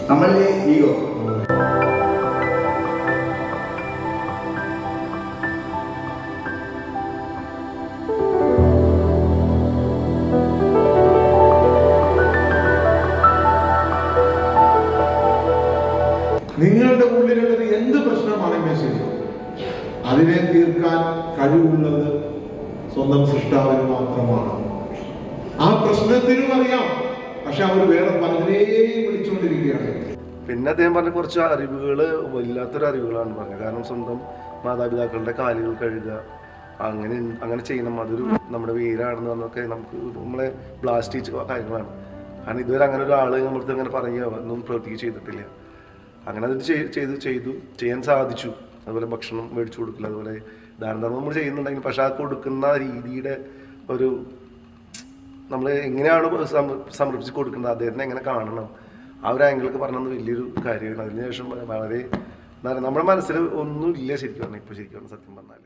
നമ്മളുടെ ഈഗോ. നിങ്ങളുടെ ഉള്ളിലുള്ളത് എന്ത് പ്രശ്നമാണെങ്കിലും ശരി, അതിനെ തീർക്കാൻ കഴിവുള്ളത് സ്വന്തം സൃഷ്ടാവിന് മാത്രമാണ്. ആ പ്രശ്നത്തിനും അറിയാം, പക്ഷെ അവർ വേറെ പലതിനെയും വിളിച്ചുകൊണ്ടിരിക്കുകയാണ്. പിന്നെ അദ്ദേഹം പറഞ്ഞ കുറച്ച് അറിവുകൾ വല്ലാത്തൊരു അറിവുകളാണ് പറഞ്ഞത്. കാരണം സ്വന്തം മാതാപിതാക്കളുടെ കാലുകൾ കഴുകുക, അങ്ങനെ ചെയ്യണം, അതൊരു നമ്മുടെ വീരാണെന്ന് പറഞ്ഞൊക്കെ നമുക്ക് നമ്മളെ ബ്ലാസ്റ്റ് ചെയ്ത കാര്യങ്ങളാണ്. കാരണം ഇതുവരെ അങ്ങനെ ഒരാൾ നമ്മൾക്ക് അങ്ങനെ പറയുക ഒന്നും പ്രവർത്തിക്കുക ചെയ്തിട്ടില്ല. അങ്ങനെ അത് ചെയ്യാൻ സാധിച്ചു. അതുപോലെ ഭക്ഷണം മേടിച്ചു കൊടുക്കില്ല, അതുപോലെ ദാനധർമ്മം നമ്മൾ ചെയ്യുന്നുണ്ടെങ്കിൽ പക്ഷെ ആ കൊടുക്കുന്ന രീതിയുടെ ഒരു നമ്മൾ എങ്ങനെയാണ് സമർപ്പിച്ച് കൊടുക്കുന്നത്, അദ്ദേഹത്തിനെ എങ്ങനെ കാണണം, ആ ഒരു ആംഗിളൊക്കെ പറഞ്ഞത് വലിയൊരു കാര്യമാണ്. അതിനുശേഷം വളരെ നമ്മുടെ മനസ്സിൽ ഒന്നും ഇല്ല ശരിക്കും പറഞ്ഞാൽ. ഇപ്പോൾ ശരിക്കും സത്യം പറഞ്ഞാൽ